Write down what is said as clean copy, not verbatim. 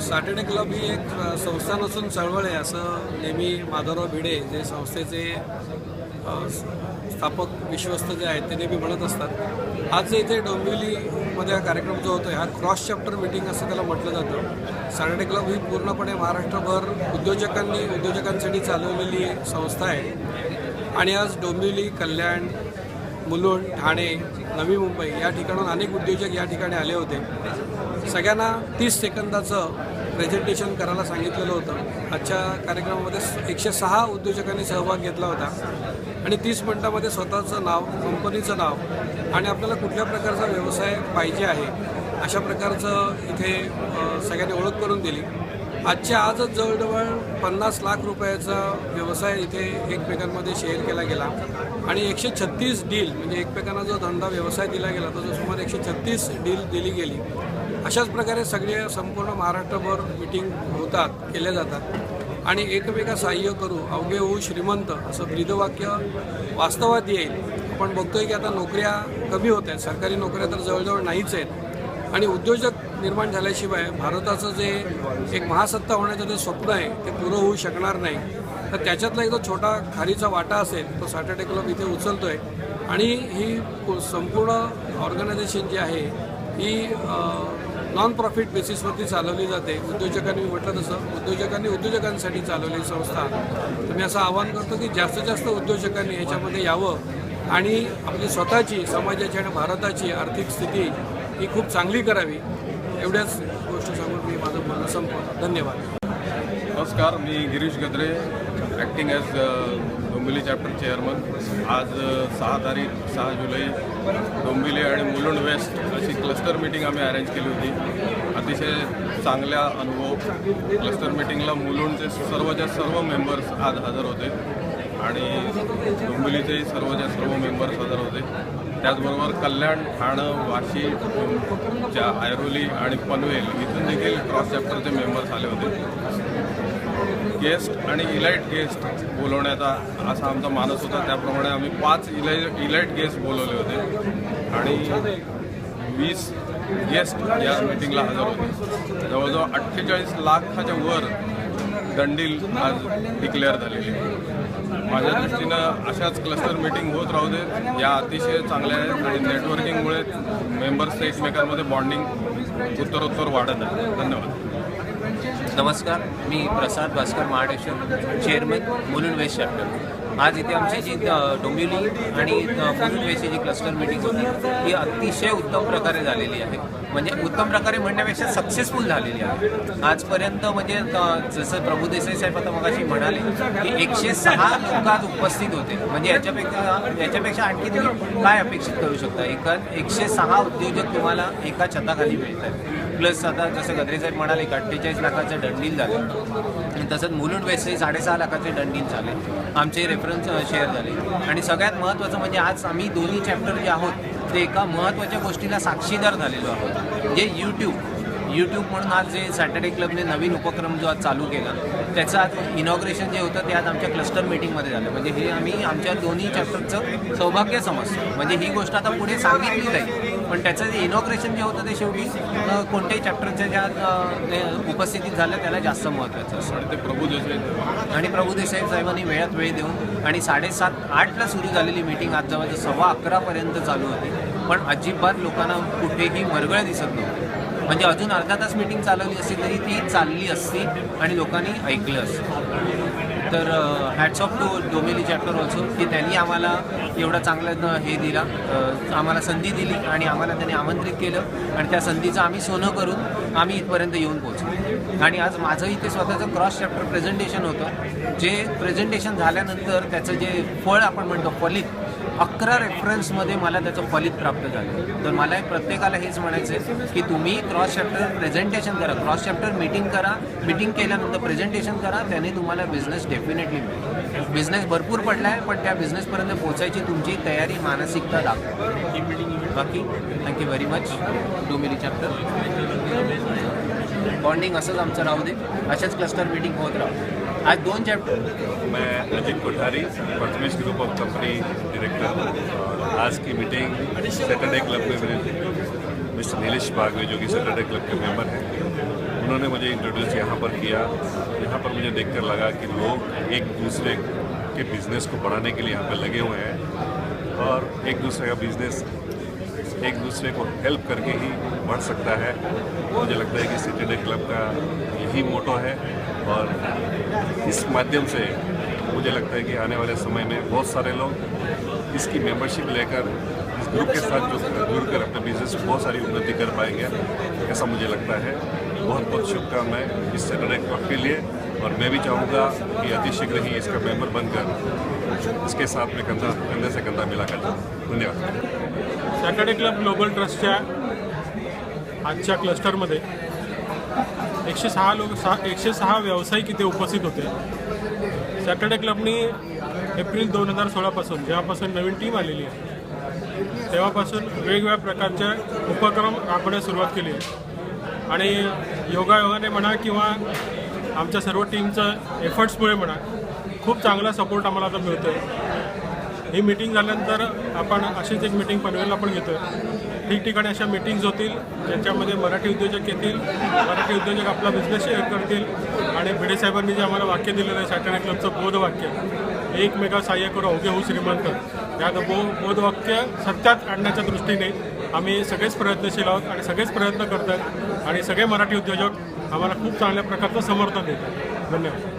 Saturday club ही एक संस्था नसून चळवळ आहे असं नेहमी माधवराव भिडे जे संस्थेचे स्थापक विश्वस्त जे आहेत ते नेहमी म्हणत असतात। आज इथे डोंबिवलीमध्ये हा कार्यक्रम जो होतो हा क्रॉस चॅप्टर मीटिंग असं त्याला म्हटलं जातं। सॅटर्डे क्लब ही पूर्णपणे महाराष्ट्रभर उद्योजकांसाठी चालवलेली संस्था आहे आणि आज डोंबिवली, कल्याण, मुलुंड, ठाणे, नवी मुंबई या ठिकाणून अनेक उद्योजक या ठिकाणी आले होते। सगळ्यांना 30 सेकंदाचं प्रेझेंटेशन करायला सांगितलेलं होतं। आजच्या कार्यक्रमामध्ये 106 उद्योजकांनी सहभाग घेतला होता आणि 30 मिनिटांमध्ये स्वतःचं नाव, कंपनीचं नाव आणि आपल्याला कुठल्या प्रकारचा व्यवसाय पाहिजे आहे अशा प्रकारचं इथे सगळ्यांनी ओळख करून दिली। आजच्या आजच जवळजवळ 50 लाख रुपयाचा व्यवसाय इथे एकमेकांमध्ये शेअर केला गेला आणि 136 डील म्हणजे एकमेकांना जो धंदा व्यवसाय दिला गेला तो सुमारे 136 डील दिली गेली। अशाच प्रकारे सगळे संपूर्ण महाराष्ट्रभर मीटिंग होतात, केल्या जातात आणि एकमेका सहाय्य करू अवघे होऊ श्रीमंत असं ब्रीदवाक्य वास्तवात येईल। आपण बघतोय की आता नोकऱ्या कमी होत आहेत, सरकारी नोकऱ्या तर जवळजवळ नाहीच आहेत आणि उद्योजक निर्माण झाल्याशिवाय भारताचं जे एक महासत्ता होण्याचं जे स्वप्न आहे ते पुरं होऊ शकणार नाही। तर त्याच्यातला एक जो छोटा खारीचा वाटा असेल तो सॅटर्डे क्लब इथे उचलतोय आणि ही संपूर्ण ऑर्गनायझेशन जी आहे ही नॉन प्रॉफिट बेसिसवरती चालवली जाते। उद्योजकांनी म्हटलं तसं उद्योजकांसाठी चालवलेली संस्था। तर मी असं आवाहन करतो की जास्तीत जास्त उद्योजकांनी याच्यामध्ये यावं आणि आपली स्वतःची, समाजाची आणि भारताची आर्थिक स्थिती ही खूप चांगली करावी। एवढ्याच गोष्टी सांगून मी माझं बोलणं संपवतो। धन्यवाद। नमस्कार, मी Girish Gadre, acting as Dombivli chapter chairman. आज 6 जुलै डोंबिवली आणि मुलुंड वेस्ट अशी क्लस्टर मीटिंग आम्ही अरेंज केली होती। अतिशय चांगल्या अनुभव। क्लस्टर मीटिंगला मुलुंडचे सर्व मेंबर्स आज हजर होते आणि डोंबिवलीचेही सर्व मेंबर्स हजर होते। त्याचबरोबर कल्याण, ठाणं, वाशी, ऐरोली आणि पनवेल इथून देखील क्रॉस चॅप्टरचे मेंबर्स आले होते। गेस्ट आणि इलाइट गेस्ट बोलवण्याचा असा आमचा मानस होता, त्याप्रमाणे आम्ही 5 इलाइट गेस्ट बोलवले होते आणि 20 गेस्ट या मीटिंगला हजर होते। जवळजवळ 48 लाखाच्या वर दंडील आज डिक्लेअर झालेली आहे। माझ्या दृष्टीनं अशाच क्लस्टर मीटिंग होत राहू दे, या अतिशय चांगल्या आहेत आणि नेटवर्किंगमुळे मेंबर्सचं एकमेकांमध्ये बॉन्डिंग उत्तरोत्तर वाढत आहे। धन्यवाद। नमस्कार, मी Prasad Bhaskar Mahadeshwar, chairman Mulund west chapter. आज इथे आमची जी डोंबिवली आणि मुलुंड वेस्टची जी क्लस्टर मीटिंग होती ही अतिशय उत्तम प्रकारे झालेली आहे। म्हणजे उत्तम प्रकारे म्हणण्यापेक्षा सक्सेसफुल झालेली आहे। आजपर्यंत म्हणजे जसं प्रभू देसाई साहेब आता मगाशी म्हणाले की 106 लोक आज उपस्थित होते। म्हणजे याच्यापेक्षा आणखी तुम्ही काय अपेक्षित करू शकता? 106 उद्योजक तुम्हाला एका छताखाली मिळतात। प्लस आता जसं गद्रे साहेब म्हणाले 48 लाखाचं डंडील झालं, तसंच मुलुंड वेस्टचे 6.5 लाखाचे डंडील झाले, आमचे रेफरन्स शेअर झाले आणि सगळ्यात महत्त्वाचं म्हणजे आज आम्ही दोन्ही चॅप्टर जे आहोत ते एका महत्त्वाच्या गोष्टीला साक्षीदार झालेलो आहोत, जे यूट्यूब म्हणून आज जे सॅटर्डे क्लबने नवीन उपक्रम जो आज चालू केला त्याचं आज इनॉग्रेशन जे होतं ते आज आमच्या क्लस्टर मीटिंगमध्ये झालं। म्हणजे हे आम्ही आमच्या दोन्ही चॅप्टरचं सौभाग्य समजतो। म्हणजे ही गोष्ट आता पुढे सांगितली जाईल, पण त्याचं जे इनॉग्रेशन जे होतं ते शेवटी कोणत्याही चॅप्टरच्या ज्या उपस्थितीत झालं त्याला जास्त महत्त्वाचं असतं। आणि ते प्रभू देसाई साहेबांनी वेळात वेळ देऊन आणि 7:30-8ला सुरू झालेली मीटिंग आज जवळजवळ 11:15 चालू होती, पण अजिबात लोकांना कुठेही मरगळ दिसत नव्हतं। म्हणजे अजून अर्धा तास मीटिंग चालवली असती तरी ती चालली असती आणि लोकांनी ऐकलं असतं। तर hats off to Dombivli chapter also की त्यांनी आम्हाला एवढा चांगला हे दिला, आम्हाला संधी दिली आणि आम्हाला त्यांनी आमंत्रित केलं आणि त्या संधीचं आम्ही सोनं करून आम्ही इथपर्यंत येऊन पोहोचलो। आणि आज माझं इथे स्वतःचं क्रॉस चॅप्टर प्रेझेंटेशन होतं, जे प्रेझेंटेशन झाल्यानंतर त्याचं जे फळ आपण म्हणतो फलित 11 रेफरन्समध्ये मला त्याचं फलित प्राप्त झालं। तर मला प्रत्येकाला हेच म्हणायचं आहे की तुम्ही क्रॉस चॅप्टर प्रेझेंटेशन करा, क्रॉस चॅप्टर मीटिंग करा, मीटिंग केल्यानंतर प्रेझेंटेशन करा, त्याने तुम्हाला बिझनेस डेफिनेटली मिळेल। बिझनेस भरपूर पडला आहे, पण त्या बिझनेसपर्यंत पोहोचायची तुमची तयारी, मानसिकता दाखवा। बाकी thank you very much Dombivli chapter. Bonding असंच आमचं राहू दे, अशाच क्लस्टर मीटिंग होत राहू। आज 2 चैप्टर। मैं Ajit Kothari, Prathamesh group of company director. आज की मीटिंग सैटरडे क्लब में मिस्टर नीलेश बागवे जो कि सैटरडे क्लब के मेंबर हैं, उन्होंने मुझे इंट्रोड्यूस यहाँ पर किया। यहाँ पर मुझे देखकर लगा कि लोग एक दूसरे के बिज़नेस को बढ़ाने के लिए यहाँ पर लगे हुए हैं और एक दूसरे का बिज़नेस एक दूसरे को हेल्प करके ही बढ़ सकता है। मुझे लगता है कि सैटरडे क्लब का यही मोटो है और इस माध्यम से मुझे लगता है कि आने वाले समय में बहुत सारे लोग इसकी मेंबरशिप लेकर इस ग्रुप के साथ जुड़कर अपने बिजनेस में बहुत सारी उन्नति कर पाएंगे, ऐसा मुझे लगता है। बहुत बहुत शुभकामनाएं इस सैटरडे क्लब के लिए और मैं भी चाहूँगा कि अतिशीघ्र ही इसका मेंबर बनकर इसके साथ में कंधे से कंधा मिलाकर जाऊँ। धन्यवाद। सॅटर्डे क्लब ग्लोबल ट्रस्टच्या आजच्या क्लस्टरमध्ये 106 व्यावसायिक इथे उपस्थित होते। सॅटर्डे क्लबनी एप्रिल 2016पासून जेव्हापासून नवीन टीम आलेली आहे तेव्हापासून वेगवेगळ्या प्रकारचे उपक्रम राबवण्यास सुरुवात केली आहे आणि योगायोगाने म्हणा किंवा आमच्या सर्व टीमचं एफर्ट्समुळे म्हणा खूप चांगला सपोर्ट आम्हाला आता मिळतो आहे। ही मीटिंग झाल्यानंतर आपण अशीच एक मीटिंग पनवेलला पण घेतो आहे। ठिकठिकाणी अशा मीटिंग्स होतील ज्याच्यामध्ये मराठी उद्योजक येतील, मराठी उद्योजक आपला बिझनेस शेअर करतील आणि भिडे साहेबांनी जे आम्हाला वाक्य दिलेलं आहे सॅटर्डे क्लबचं बोधवाक्य एकमेका सहाय्य करू अवघे होऊ श्रीमंत, या बोधवाक्य सत्यात आणण्याच्या दृष्टीने आम्ही सगळेच प्रयत्नशील आहोत आणि सगळेच प्रयत्न करत आहेत आणि सगळे मराठी उद्योजक आम्हाला खूप चांगल्या प्रकारचं समर्थन देतात। धन्यवाद।